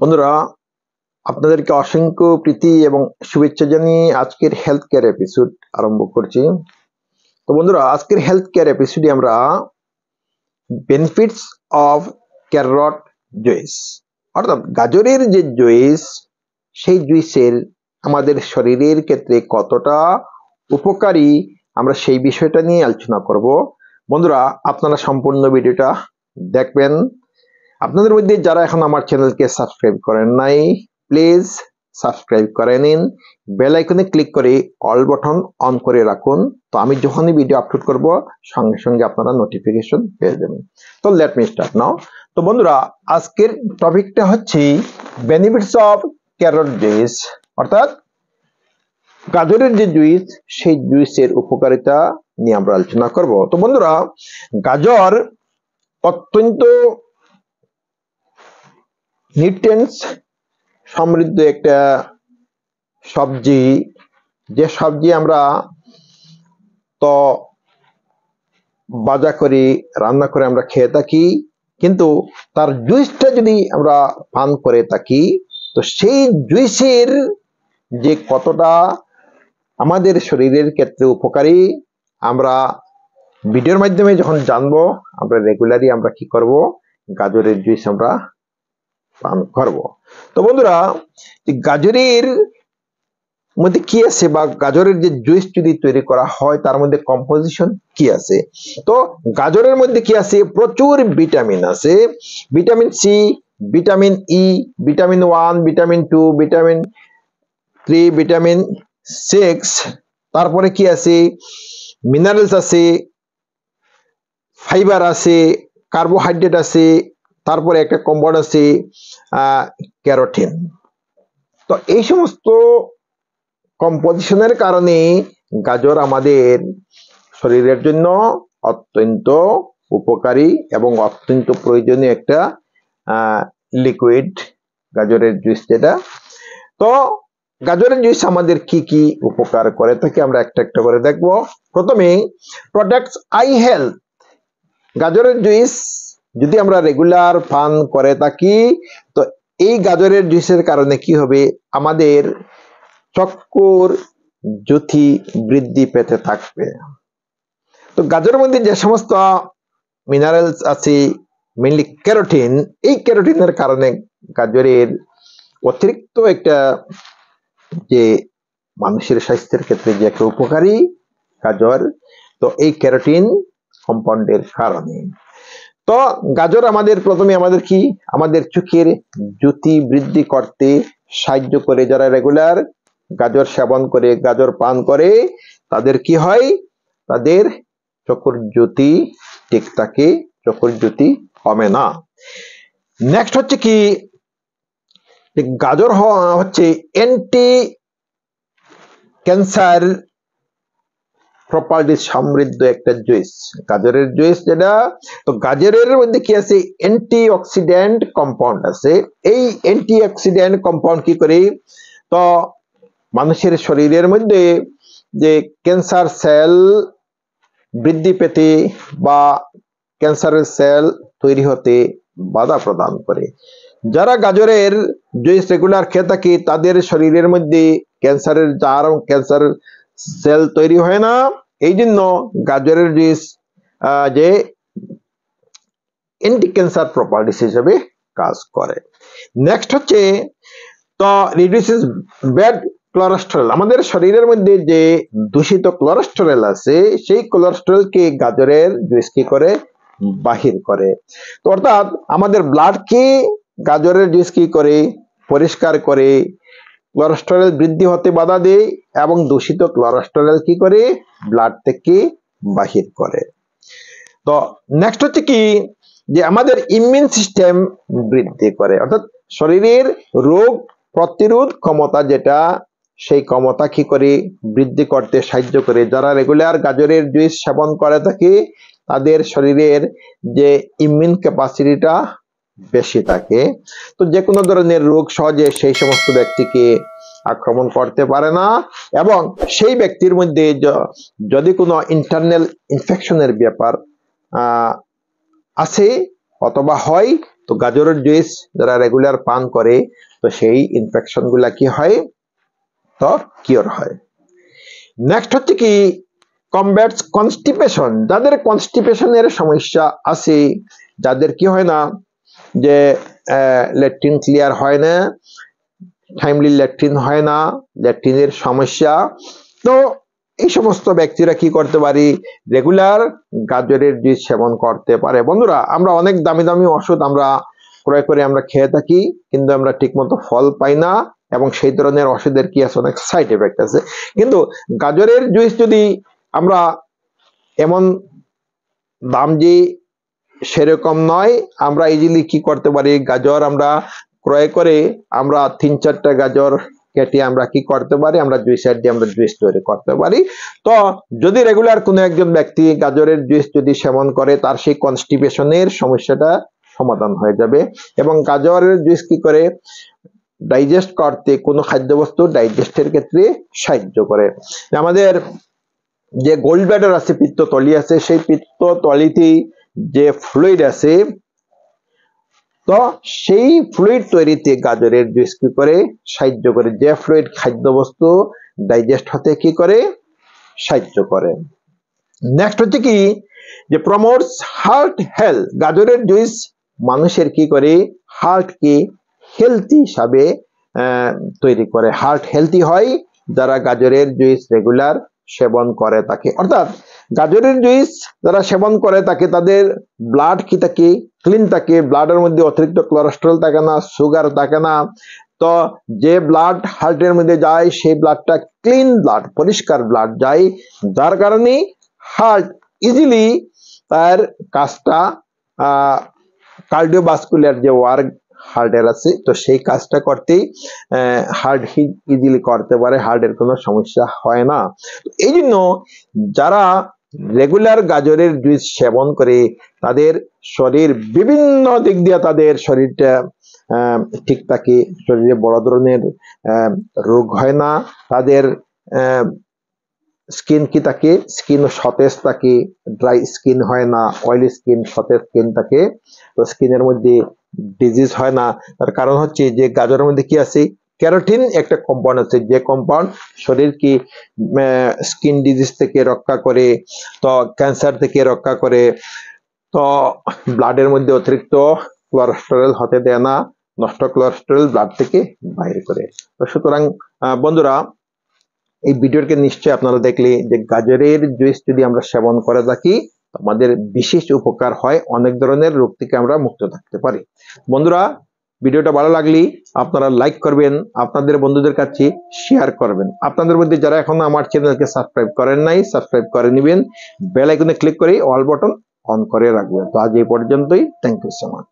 বন্ধুরা, আপনাদেরকে অসংখ্য প্রীতি এবং শুভেচ্ছা জানিয়ে আজকের হেলথ কেয়ার এপিসোড আরম্ভ করছি। তো বন্ধুরা, আজকের হেলথ কেয়ার এপিসোডে আমরা বেনিফিটস অফ ক্যারট জুইস, অর্থাৎ গাজরের যে জুইস, সেই জুইসের আমাদের শরীরের ক্ষেত্রে কতটা উপকারী আমরা সেই বিষয়টা নিয়ে আলোচনা করব। বন্ধুরা, আপনারা সম্পূর্ণ ভিডিওটা দেখবেন। আপনাদের মধ্যে যারা এখন আমার চ্যানেলকে সাবস্ক্রাইব করেন নাই, প্লিজ সাবস্ক্রাইব করে নিন, বেল আইকনে ক্লিক করে অল বাটন অন করে রাখুন। তো আমি যখনই ভিডিও আপলোড করব সঙ্গে সঙ্গে আপনারা নোটিফিকেশন পেয়ে যাবেন। তো লেট মি স্টার্ট নাও। তো বন্ধুরা, আজকের টপিকটা হচ্ছে বেনিফিটস অফ ক্যারট জুইস, অর্থাৎ গাজরের যে জুইস, সেই জুইসের উপকারিতা নিয়ে আমরা আলোচনা করব। তো বন্ধুরা, গাজর অত্যন্ত নিউট্রিয়েন্টস সমৃদ্ধ একটা সবজি, যে সবজি আমরা তো ভাজা করে রান্না করে আমরা খেয়ে থাকি, কিন্তু তার জুইসটা যদি আমরা পান করে থাকি, তো সেই জুইসের যে কতটা আমাদের শরীরের ক্ষেত্রে উপকারী আমরা ভিডিওর মাধ্যমে যখন জানবো, আমরা রেগুলারলি আমরা কি করব, গাজরের জুইস আমরা পান করব। তো বন্ধুরা, গাজরের মধ্যে কি আছে, বা গাজরের যে জুইস যদি তৈরি করা হয় তার মধ্যে কম্পোজিশন কি আছে? তো গাজরের মধ্যে কি আছে? প্রচুর ভিটামিন আছে। Vitamin C, vitamin E, vitamin 1, vitamin 2, vitamin 3, vitamin 6, তারপরে কি আছে? মিনারেলস আছে, ফাইবার আছে, কার্বোহাইড্রেট আছে, তারপরে একটা কম্পাউন্ড আছে ক্যারোটিন। তো এই সমস্ত কম্পোজিশনের কারণে গাজর আমাদের শরীরের জন্য অত্যন্ত উপকারী এবং অত্যন্ত প্রয়োজনীয় একটা লিকুইড, গাজরের জুইস যেটা। তো গাজরের জুইস আমাদের কি কি উপকার করে থাকে আমরা একটা একটা করে দেখব। প্রথমে প্রোটেক্টস আই হেলথ। গাজরের জুইস যদি আমরা রেগুলার পান করে থাকি, তো এই গাজরের জুইসের কারণে কি হবে, আমাদের চক্ষুর জ্যোতি বৃদ্ধি পেতে থাকবে। তো গাজরের মধ্যে যে সমস্ত মিনারেলস আছে, মেইনলি ক্যারোটিন, এই ক্যারোটিনের কারণে গাজরের অতিরিক্ত একটা যে মানুষের স্বাস্থ্যের ক্ষেত্রে যে একটা উপকারী গাজর, তো এই ক্যারোটিন কম্পাউন্ডের কারণে। তো গাজর আমাদের প্রথমে আমাদের কি, আমাদের চোখের জ্যোতি বৃদ্ধি করতে সাহায্য করে। যারা রেগুলার গাজর সেবন করে, গাজর পান করে, তাদের কি হয়, তাদের চোখের জ্যোতি ঠিক থাকে, চোখের জ্যোতি কমে না। নেক্সট হচ্ছে কি, গাজর হচ্ছে অ্যান্টি ক্যান্সার প্রপার্টি সমৃদ্ধ একটা জুইস, গাজরের জুইস যেটা। তো গাজরের মধ্যে কি আছে, অ্যান্টি অক্সিডেন্ট কম্পাউন্ড আছে। এই অ্যান্টি অক্সিডেন্ট কম্পাউন্ড কি করে, তো মানুষের শরীরের মধ্যে যে ক্যান্সার সেল বৃদ্ধি পেতে বা ক্যান্সারের সেল তৈরি হতে বাধা প্রদান করে। যারা গাজরের জুইস রেগুলার খেয়ে থাকে, তাদের শরীরের মধ্যে ক্যান্সারের জার, ক্যান্সার সেল তৈরি হয় না। এই জন্য গাজরের জুইস যে অ্যান্টি ক্যান্সার প্রপার্টিস হিসেবে কাজ করে। নেক্সট হচ্ছে, তো রিডিউসেস ব্যাড কোলেস্টেরল। আমাদের শরীরের মধ্যে যে দূষিত কোলেস্টেরল আছে, সেই কোলেস্টেরলকে গাজরের জুইস কি করে, বাহির করে। তো অর্থাৎ আমাদের ব্লাডকে গাজরের জুইস কি করে, পরিষ্কার করে, কোলেস্টেরল বৃদ্ধি হতে বাধা দেয় এবং দূষিত কোলেস্টেরল কি করে, ব্লাড থেকে বাহির করে। তো নেক্সট হচ্ছে কি, যে আমাদের ইমিউন সিস্টেম বৃদ্ধি করে, অর্থাৎ শরীরের রোগ প্রতিরোধ ক্ষমতা যেটা, সেই ক্ষমতা কি করে, বৃদ্ধি করতে সাহায্য করে। যারা রেগুলার গাজরের জুইস সেবন করে থাকে, তাদের শরীরের যে ইমিউন ক্যাপাসিটিটা বেশি থাকে। তো যে কোনো ধরনের রোগ সহজে সেই সমস্ত ব্যক্তিকে আক্রমণ করতে পারে না, এবং সেই ব্যক্তির মধ্যে যদি কোনো ইন্টারনাল ইনফেকশনের ব্যাপার আছে অথবা হয়, তো গাজরের জুস যারা রেগুলার পান করে তো সেই ইনফেকশন গুলা কি হয়, তো কিওর হয়। নেক্সট হচ্ছে কি কমব্যাটস কনস্টিপেশন। যাদের কনস্টিপেশনের সমস্যা আছে, যাদের কি হয় না যে ল্যাট্রিন ক্লিয়ার হয় না, টাইমলি ল্যাট্রিন হয় না, ল্যাট্রিনের সমস্যা, তো এই সমস্ত ব্যক্তিরা কি করতে পারি, রেগুলার গাজরের জুস সেবন করতে পারে। বন্ধুরা, আমরা অনেক দামি দামি ওষুধ আমরা ক্রয় করে আমরা খেয়ে থাকি, কিন্তু আমরা ঠিকমতো ফল পাই না, এবং সেই ধরনের ওষুধের কি আছে, অনেক সাইড এফেক্ট আছে। কিন্তু গাজরের জুস যদি আমরা এমন দাম যে সেরকম নয়, আমরা ইজিলি কি করতে পারি, গাজর আমরা ক্রয় করে আমরা 3-4টা গাজর কেটে আমরা কি করতে পারি, আমরা জুইসার দিয়ে আমরা জুইস তৈরি করতে পারি। তো যদি রেগুলার কোনো একজন ব্যক্তি গাজরের জুইস যদি সেবন করে, তার সেই কনস্টিপেশনের সমস্যাটা সমাধান হয়ে যাবে। এবং গাজরের জুইস কি করে, ডাইজেস্ট করতে, কোনো খাদ্যবস্তু ডাইজেস্টের ক্ষেত্রে সাহায্য করে। আমাদের যে গোল্ড ব্লাডার আছে, পিত্তথলি আছে, সেই পিত্তথলিতে যে ফ্লুইড আছে, তো সেই ফ্লুইড তৈরিতে গাজরের জুস কি করে সাহায্য করে, যে ফ্লুইড খাদ্যবস্তু ডাইজেস্ট হতে কি করে সাহায্য করে। নেক্সট হচ্ছে কি যে প্রমোটস হার্ট হেলথ। গাজরের জুস মানুষের কি করে, হার্ট কে হেলথি হিসাবে তৈরি করে, হার্ট হেলথি হয় যারা গাজরের জুস রেগুলার সেবন করে থাকে। অর্থাৎ গাজরের জুস যারা সেবন করে থাকে, তাদের ব্লাড কি থাকে, ক্লিন থাকে, ব্লাডের মধ্যে অতিরিক্ত কোলেস্টেরল থাকে না, সুগার থাকে না। তো যে ব্লাড হার্টের মধ্যে যায় সেই ব্লাডটা ক্লিন ব্লাড, পরিষ্কার ব্লাড যায়, যার কারণে হার্ট ইজিলি তার কাজটা কার্ডিওভাস্কুলার যে ওয়ার্ক হার্টের আছে, তো সেই কাজটা করতেই হার্ট ইজিলি করতে পারে, হার্টের কোনো সমস্যা হয় না। এই জন্য যারা রেগুলার গাজরের জুস সেবন করে, তাদের শরীর বিভিন্ন দিক দিয়ে তাদের শরীরটা ঠিক থাকে, শরীরে বড় ধরনের রোগ হয় না, তাদের স্কিন কি থাকে, স্কিন সতেজ থাকে, ড্রাই স্কিন হয় না, অয়েলি স্কিন, সতেজ স্কিন থাকে, তো স্কিনের মধ্যে ডিজিজ হয় না। তার কারণ হচ্ছে যে গাজরের মধ্যে কি আছে, ক্যারোটিন একটা কম্পাউন্ড আছে, যে কম্পাউন্ড শরীরকে স্কিন ডিজিজ থেকে রক্ষা করে, তো ক্যান্সার থেকে রক্ষা করে, তো ব্লাডের মধ্যে অতিরিক্ত কোলেস্টেরল হতে দেয় না, নষ্ট কোলেস্টেরল ব্লাড থেকে বাইরে করে। তো সুতরাং বন্ধুরা, এই ভিডিওকে নিশ্চয়ই আপনারা দেখলে যে গাজরের জুস যদি আমরা সেবন করে থাকি, আমাদের বিশেষ উপকার হয়, অনেক ধরনের রোগ থেকে আমরা মুক্ত থাকতে পারি। বন্ধুরা, ভিডিওটা ভালো লাগলে আপনারা লাইক করবেন, আপনাদের বন্ধুদের কাছে শেয়ার করবেন। আপনাদের মধ্যে যারা এখনো আমার চ্যানেলকে সাবস্ক্রাইব করেন নাই, সাবস্ক্রাইব করে নেবেন, বেল আইকনে ক্লিক করে অল বাটন অন করে রাখবেন। তো আজ এই পর্যন্তই, থ্যাংক ইউ সো মাচ।